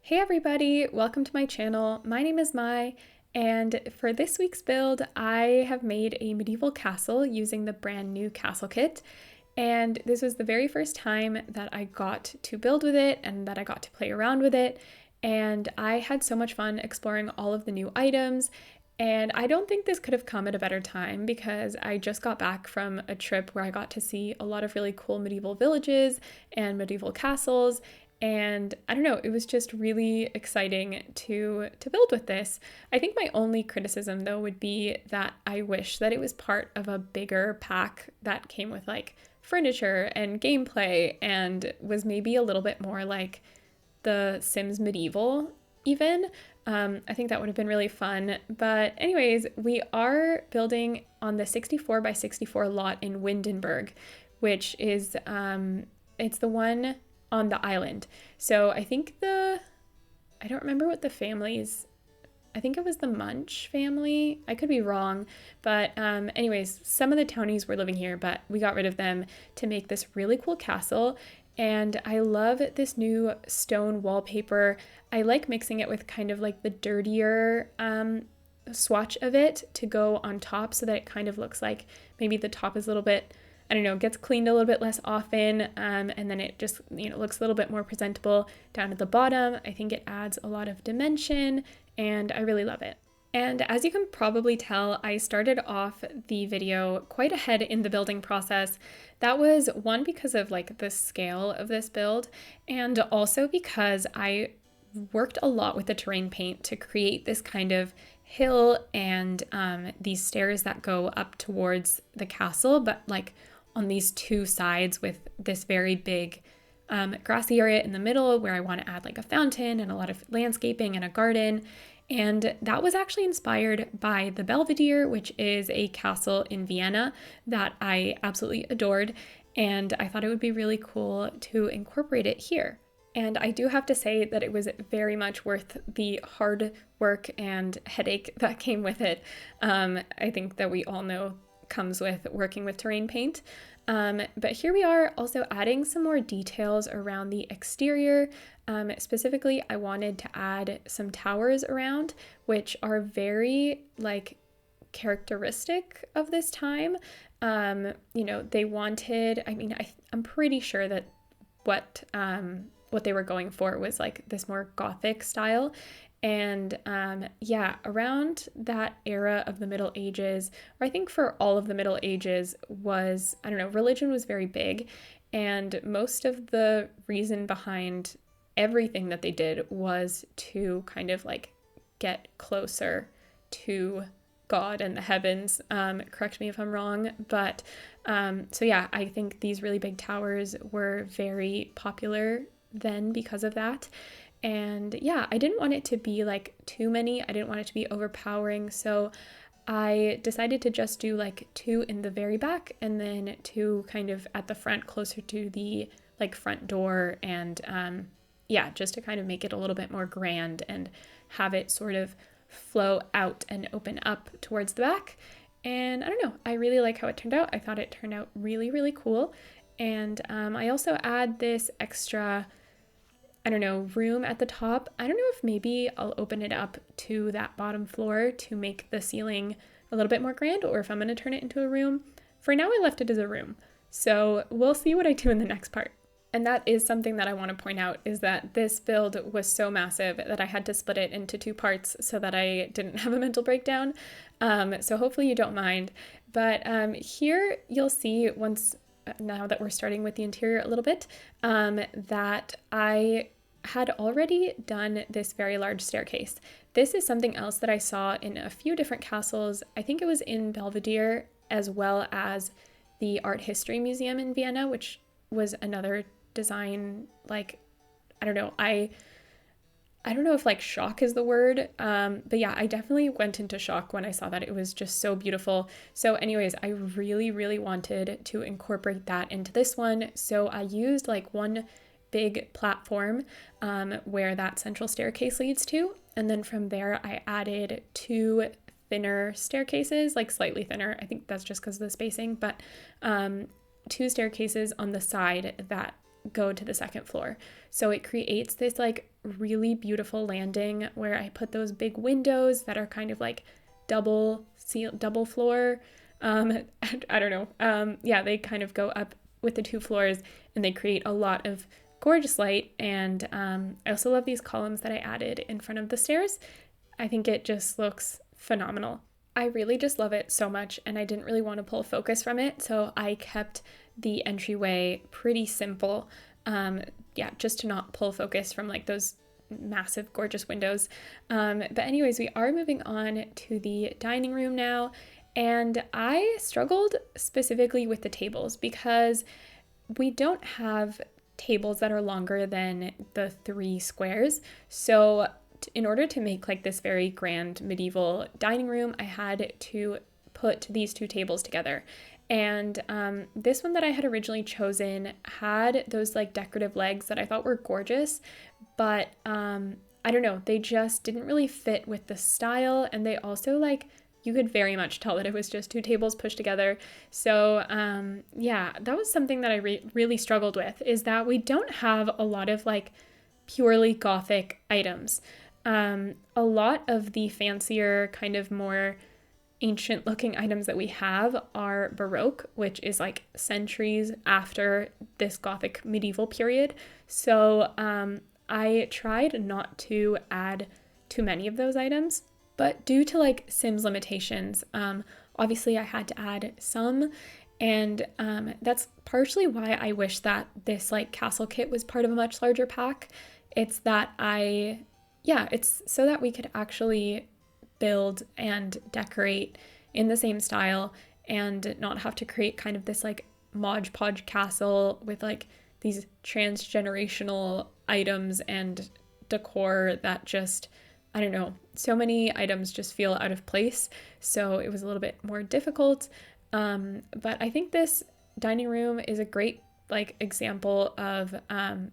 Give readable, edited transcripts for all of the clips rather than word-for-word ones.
Hey everybody, welcome to my channel. My name is Mai, and for this week's build, I have made a medieval castle using the brand new castle kit. And this was the very first time that I got to build with it and that I got to play around with it. And I had so much fun exploring all of the new items. And I don't think this could have come at a better time because I just got back from a trip where I got to see a lot of really cool medieval villages and medieval castles. And I don't know, it was just really exciting to build with this. I think my only criticism though would be that I wish that it was part of a bigger pack that came with like furniture and gameplay and was maybe a little bit more like the Sims Medieval even. I think that would have been really fun. But anyways, we are building on the 64 by 64 lot in Windenburg, which is, it's the one on the island. So I think I don't remember what the families, I think it was the Munch family. I could be wrong, but anyways, some of the townies were living here, but we got rid of them to make this really cool castle. And I love this new stone wallpaper. I like mixing it with kind of like the dirtier swatch of it to go on top so that it kind of looks like maybe the top is a little bit, I don't know, gets cleaned a little bit less often, and then it just, looks a little bit more presentable down at the bottom. I think it adds a lot of dimension, and I really love it. And as you can probably tell, I started off the video quite ahead in the building process. That was one because of like the scale of this build, and also because I worked a lot with the terrain paint to create this kind of hill and these stairs that go up towards the castle, but like on these two sides with this very big grassy area in the middle where I want to add like a fountain and a lot of landscaping and a garden. And that was actually inspired by the Belvedere, which is a castle in Vienna that I absolutely adored. And I thought it would be really cool to incorporate it here. And I do have to say that it was very much worth the hard work and headache that came with it. I think that we all know comes with working with terrain paint. But here we are also adding some more details around the exterior. Specifically, I wanted to add some towers around, which are very like characteristic of this time. They wanted, I'm pretty sure that what they were going for was like this more Gothic style. And around that era of the Middle Ages, or I think for all of the Middle Ages was, religion was very big. And most of the reason behind everything that they did was to kind of like get closer to God and the heavens. Correct me if I'm wrong. But I think these really big towers were very popular then because of that. And I didn't want it to be like too many. I didn't want it to be overpowering. So I decided to just do like 2 in the very back and then 2 kind of at the front closer to the like front door. And just to kind of make it a little bit more grand and have it sort of flow out and open up towards the back. And I don't know, I really like how it turned out. I thought it turned out really, really cool. And I also add this extra room at the top. I don't know if maybe I'll open it up to that bottom floor to make the ceiling a little bit more grand, or if I'm going to turn it into a room. For now, I left it as a room. So we'll see what I do in the next part. And that is something that I want to point out, is that this build was so massive that I had to split it into 2 parts so that I didn't have a mental breakdown. So hopefully you don't mind. But here you'll see now that we're starting with the interior a little bit, that I had already done this very large staircase. This is something else that I saw in a few different castles. I think it was in Belvedere as well as the Art History Museum in Vienna, which was another design, like, I don't know if like shock is the word, but yeah, I definitely went into shock when I saw that. It was just so beautiful. So anyways, I really, really wanted to incorporate that into this one. So I used like one big platform where that central staircase leads to. And then from there, I added 2 thinner staircases, like slightly thinner. I think that's just because of the spacing, but 2 staircases on the side that go to the second floor. So it creates this like really beautiful landing where I put those big windows that are kind of like double floor. I don't know. Yeah, they kind of go up with the two floors and they create a lot of gorgeous light. And I also love these columns that I added in front of the stairs. I think it just looks phenomenal. I really just love it so much, and I didn't really want to pull focus from it, so I kept the entryway pretty simple. Yeah, just to not pull focus from like those massive, gorgeous windows. But anyways, we are moving on to the dining room now, and I struggled specifically with the tables because we don't have tables that are longer than the 3 squares. So in order to make like this very grand medieval dining room, I had to put these 2 tables together. And this one that I had originally chosen had those like decorative legs that I thought were gorgeous, but I don't know, they just didn't really fit with the style, and they also like, you could very much tell that it was just 2 tables pushed together. So yeah, that was something that I really struggled with, is that we don't have a lot of like purely Gothic items. A lot of the fancier, kind of more ancient looking items that we have are Baroque, which is like centuries after this Gothic medieval period. So I tried not to add too many of those items, but due to like Sims limitations, obviously I had to add some. And that's partially why I wish that this like castle kit was part of a much larger pack. It's that it's so that we could actually build and decorate in the same style and not have to create kind of this like Mod Podge castle with like these transgenerational items and decor that just, I don't know, so many items just feel out of place. So it was a little bit more difficult. But I think this dining room is a great like example of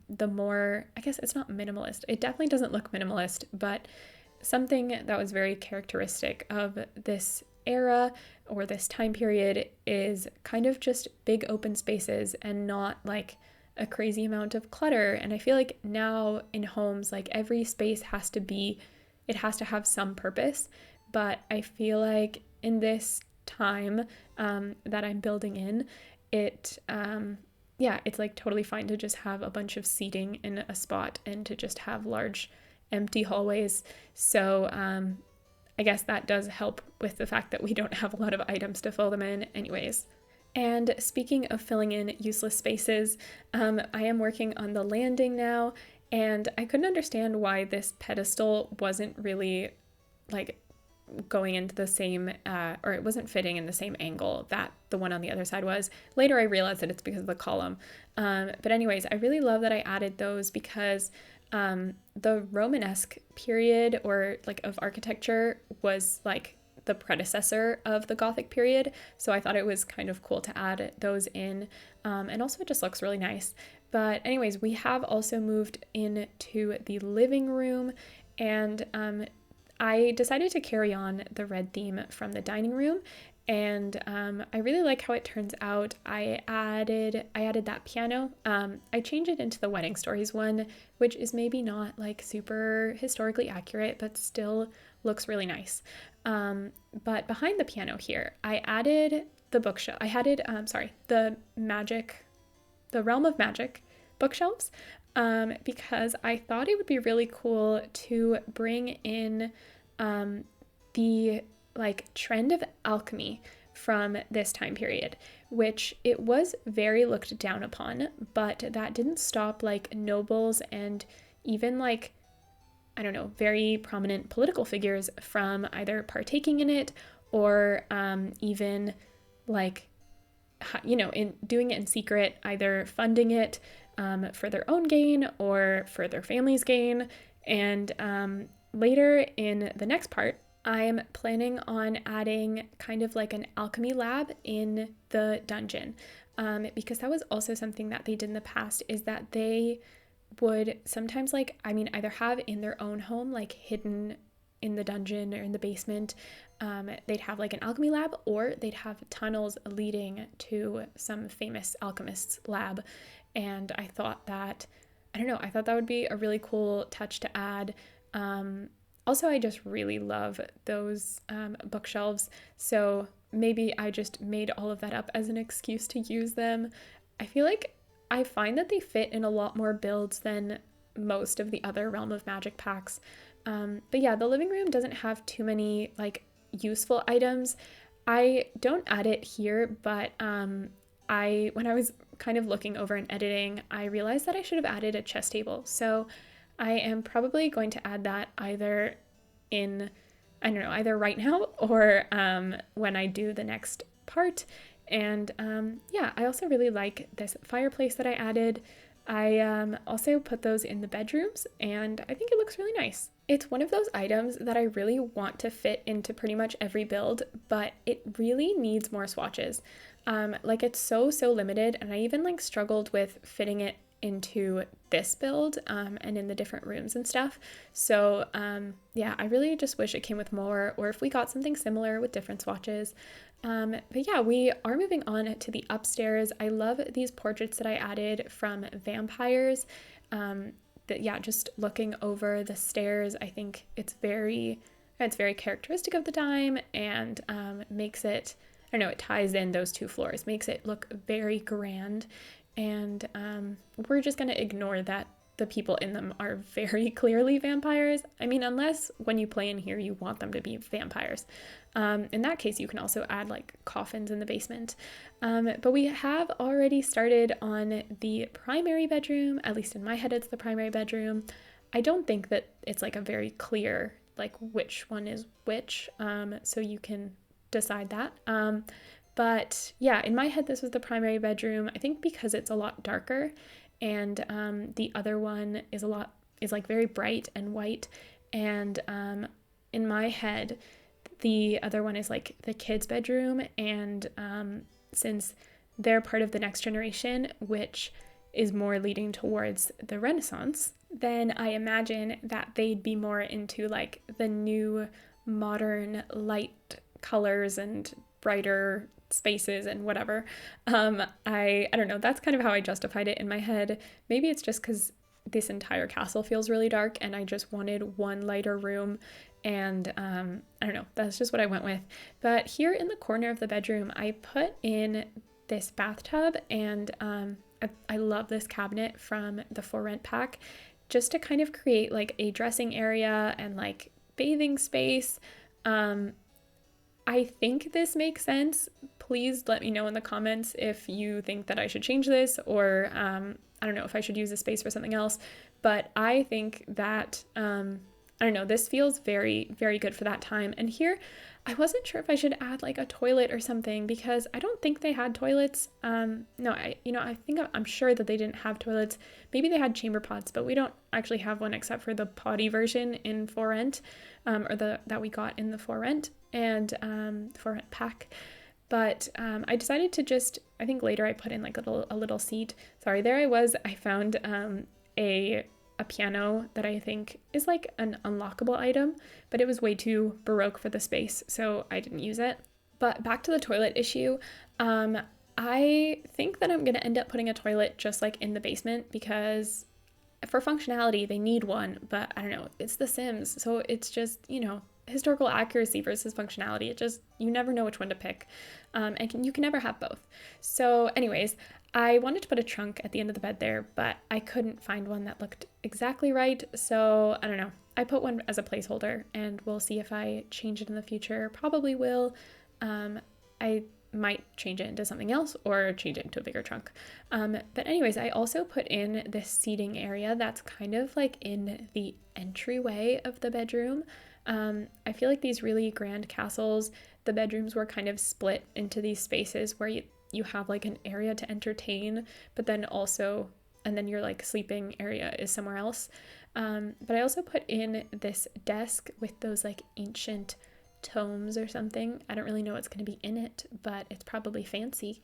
the more, I guess it's not minimalist. It definitely doesn't look minimalist, but something that was very characteristic of this era or this time period is kind of just big open spaces and not like a crazy amount of clutter. And I feel like now in homes, like every space has to have some purpose. But I feel like in this time that I'm building in, it's like totally fine to just have a bunch of seating in a spot and to just have large empty hallways. So I guess that does help with the fact that we don't have a lot of items to fill them in anyways. And speaking of filling in useless spaces, I am working on the landing now, and I couldn't understand why this pedestal wasn't really like going into the same, or it wasn't fitting in the same angle that the one on the other side was. Later I realized that it's because of the column. But anyways, I really love that I added those because the Romanesque period or like of architecture was like the predecessor of the Gothic period. So I thought it was kind of cool to add those in. And also it just looks really nice. But anyways, we have also moved into the living room, and I decided to carry on the red theme from the dining room, and I really like how it turns out. I added that piano. I changed it into the Wedding Stories one, which is maybe not like super historically accurate, but still looks really nice. But behind the piano here, I added the bookshelf. I added, the Realm of Magic bookshelves, because I thought it would be really cool to bring in the like trend of alchemy from this time period, which it was very looked down upon, but that didn't stop like nobles and even like, I don't know, very prominent political figures from either partaking in it or even like, in doing it in secret, either funding it for their own gain or for their family's gain. And later in the next part, I'm planning on adding kind of like an alchemy lab in the dungeon, because that was also something that they did in the past, is that they would sometimes either have in their own home, like hidden in the dungeon or in the basement, they'd have like an alchemy lab, or they'd have tunnels leading to some famous alchemist's lab. And I thought that I don't know, I thought that would be a really cool touch to add. Also, I just really love those bookshelves, so maybe I just made all of that up as an excuse to use them. I feel like I find that they fit in a lot more builds than most of the other Realm of Magic packs. But yeah, the living room doesn't have too many like useful items. I don't add it here, but when I was kind of looking over and editing, I realized that I should have added a chess table. So I am probably going to add that either in, I don't know, either right now or when I do the next part. And yeah, I also really like this fireplace that I added. I also put those in the bedrooms, and I think it looks really nice. It's one of those items that I really want to fit into pretty much every build, but it really needs more swatches. Like it's so limited, and I even like struggled with fitting it into this build and in the different rooms and stuff. So yeah, I really just wish it came with more, or if we got something similar with different swatches. But yeah, we are moving on to the upstairs. I love these portraits that I added from vampires. Yeah, just looking over the stairs, I think it's very characteristic of the time, and makes it, I don't know, it ties in those two floors, makes it look very grand. And we're just going to ignore that the people in them are very clearly vampires. I mean, unless when you play in here, you want them to be vampires. In that case, you can also add like coffins in the basement. But we have already started on the primary bedroom. At least in my head, it's the primary bedroom. I don't think that it's like a very clear, like which one is which. So you can decide that. But yeah, in my head, this was the primary bedroom. I think because it's a lot darker, and the other one is like very bright and white. And in my head, the other one is like the kids' bedroom. And since they're part of the next generation, which is more leading towards the Renaissance, then I imagine that they'd be more into like the new modern light colors and brighter spaces and whatever. I don't know, that's kind of how I justified it in my head. Maybe it's just because this entire castle feels really dark and I just wanted one lighter room, and I don't know, that's just what I went with. But here in the corner of the bedroom, I put in this bathtub, and I love this cabinet from the For Rent pack, just to kind of create like a dressing area and like bathing space. I think this makes sense. Please let me know in the comments if you think that I should change this, or I don't know, if I should use this space for something else. But I think that, I don't know, this feels very good for that time. And here, I wasn't sure if I should add like a toilet or something, because I don't think they had toilets. No, I'm sure that they didn't have toilets. Maybe they had chamber pots, but we don't actually have one except for the potty version in For Rent, or that we got in the For Rent and For Rent pack. But I decided to just, I think later I put in like a little seat. Sorry, there I was. I found a piano that I think is like an unlockable item, but it was way too Baroque for the space, so I didn't use it. But back to the toilet issue. I think that I'm going to end up putting a toilet just like in the basement, because for functionality they need one, but I don't know, it's The Sims, so it's just, you know, historical accuracy versus functionality. It just, you never know which one to pick, and you can never have both. So anyways, I wanted to put a trunk at the end of the bed there, but I couldn't find one that looked exactly right, so I don't know. I put one as a placeholder, and we'll see if I change it in the future. Probably will. I might change it into something else or change it into a bigger trunk. But anyways, I also put in this seating area that's kind of like in the entryway of the bedroom. I feel like these really grand castles, the bedrooms were kind of split into these spaces where you have like an area to entertain, but then also, and then your like sleeping area is somewhere else. But I also put in this desk with those like ancient tomes or something. I don't really know what's going to be in it, but it's probably fancy.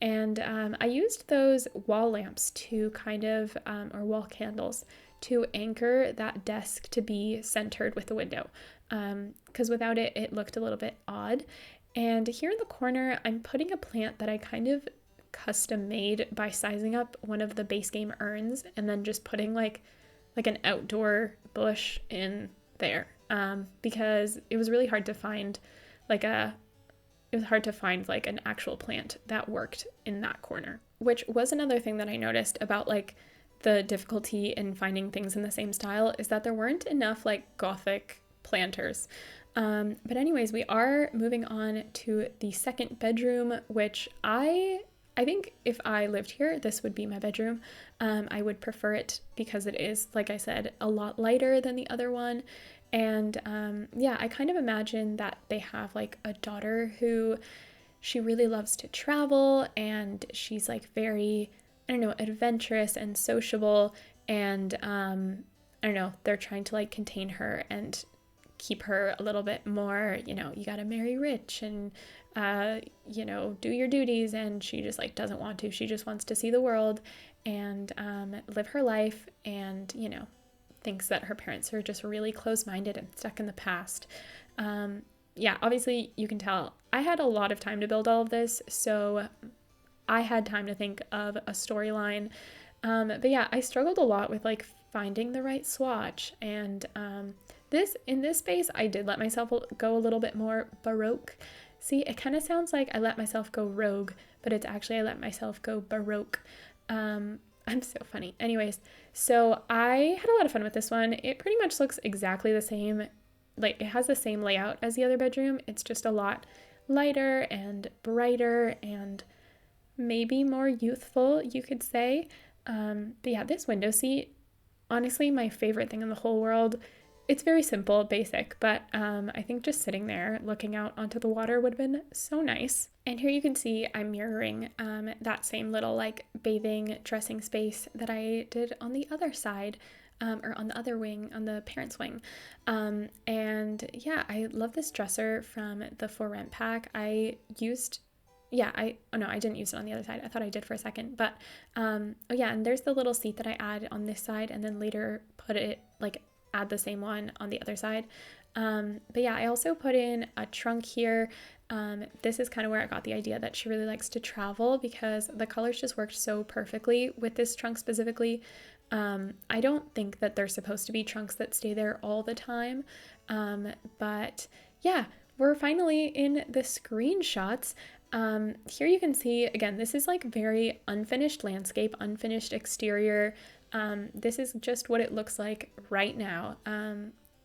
And I used those wall lamps to kind of, or wall candles, to anchor that desk to be centered with the window, because without it, it looked a little bit odd. And here in the corner, I'm putting a plant that I kind of custom made by sizing up one of the base game urns and then just putting like an outdoor bush in there, because it was really hard to find like a it was hard to find like an actual plant that worked in that corner, which was another thing that I noticed about like the difficulty in finding things in the same style, is that there weren't enough like Gothic planters. But anyways, we are moving on to the second bedroom, which I think if I lived here, this would be my bedroom. I would prefer it because it is, like I said, a lot lighter than the other one. And yeah, I kind of imagine that they have like a daughter who she really loves to travel, and she's like very, I don't know, adventurous and sociable. And I don't know, they're trying to like contain her and keep her a little bit more, you know, you gotta marry rich and you know, do your duties. And she just like doesn't want to. She just wants to see the world and live her life, and you know, thinks that her parents are just really close-minded and stuck in the past. Yeah, obviously you can tell I had a lot of time to build all of this, so I had time to think of a storyline. But yeah, I struggled a lot with like finding the right swatch, and in this space I did let myself go a little bit more Baroque. See, it kind of sounds like I let myself go rogue, but it's actually I let myself go Baroque. I'm so funny. Anyways, so I had a lot of fun with this one. It pretty much looks exactly the same. Like, it has the same layout as the other bedroom. It's just a lot lighter and brighter and maybe more youthful, you could say. But yeah, this window seat, honestly, my favorite thing in the whole world. It's very simple, basic, but I think just sitting there looking out onto the water would have been so nice. And here you can see I'm mirroring that same little like bathing dressing space that I did on the other side, or on the other wing, on the parents' wing. And yeah, I love this dresser from the For Rent pack. I didn't use it on the other side. I thought I did for a second, but oh yeah, and there's the little seat that I add on this side and then later add the same one on the other side. But yeah, I also put in a trunk here. This is kind of where I got the idea that she really likes to travel, because the colors just worked so perfectly with this trunk specifically. I don't think that they're supposed to be trunks that stay there all the time. But yeah, we're finally in the screenshots. Here you can see, again, this is like very unfinished landscape, unfinished exterior. This is just what it looks like right now.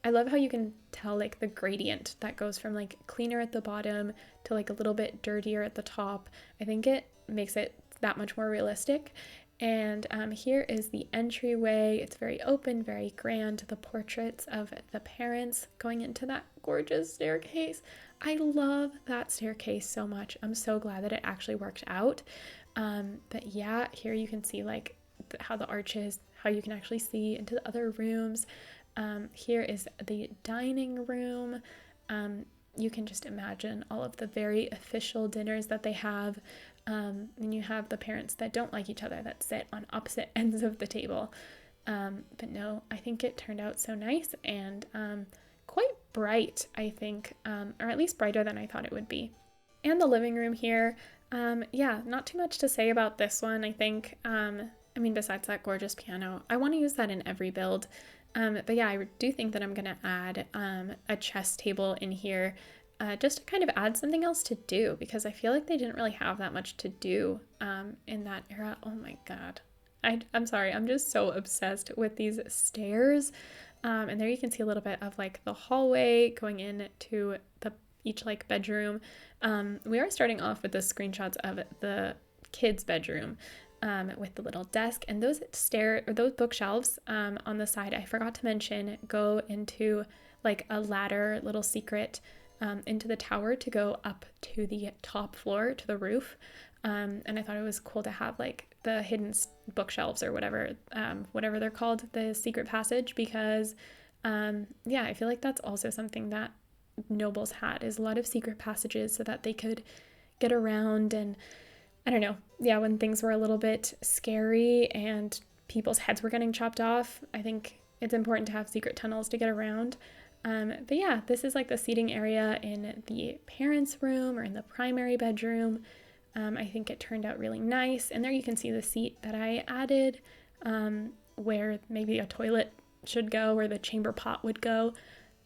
I love how you can tell like the gradient that goes from like cleaner at the bottom to like a little bit dirtier at the top. I think it makes it that much more realistic. And here is the entryway. It's very open, very grand. The portraits of the parents going into that gorgeous staircase. I love that staircase so much. I'm so glad that it actually worked out. But yeah, here you can see like how the arches, how you can actually see into the other rooms. Here is the dining room. You can just imagine all of the very official dinners that they have. And you have the parents that don't like each other, that sit on opposite ends of the table. But no, I think it turned out so nice and quite bright, I think, or at least brighter than I thought it would be. And the living room here, yeah, not too much to say about this one, I think. I mean, besides that gorgeous piano, I want to use that in every build. But yeah, I do think that I'm going to add a chess table in here, just to kind of add something else to do, because I feel like they didn't really have that much to do in that era. Oh my God. I'm sorry, I'm just so obsessed with these stairs. And there you can see a little bit of like the hallway going into each like bedroom. We are starting off with the screenshots of the kids' bedroom. With the little desk, and those bookshelves on the side, I forgot to mention, go into like a ladder, little secret into the tower to go up to the top floor, to the roof. And I thought it was cool to have like the hidden bookshelves or whatever they're called, the secret passage, because yeah, I feel like that's also something that nobles had, is a lot of secret passages so that they could get around. And I don't know. Yeah, when things were a little bit scary and people's heads were getting chopped off, I think it's important to have secret tunnels to get around. But yeah, this is like the seating area in the parents' room or in the primary bedroom. I think it turned out really nice. And there you can see the seat that I added, where maybe a toilet should go or the chamber pot would go.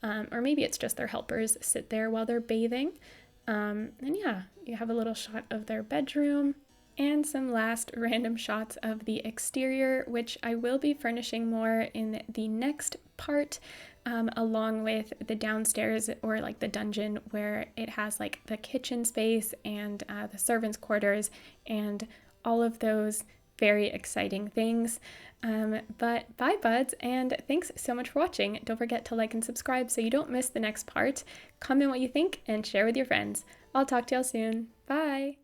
Or maybe it's just their helpers sit there while they're bathing. And yeah, you have a little shot of their bedroom and some last random shots of the exterior, which I will be furnishing more in the next part, along with the downstairs, or like the dungeon, where it has like the kitchen space and the servants' quarters and all of those very exciting things. But bye, buds, and thanks so much for watching. Don't forget to like and subscribe so you don't miss the next part. Comment what you think and share with your friends. I'll talk to y'all soon. Bye!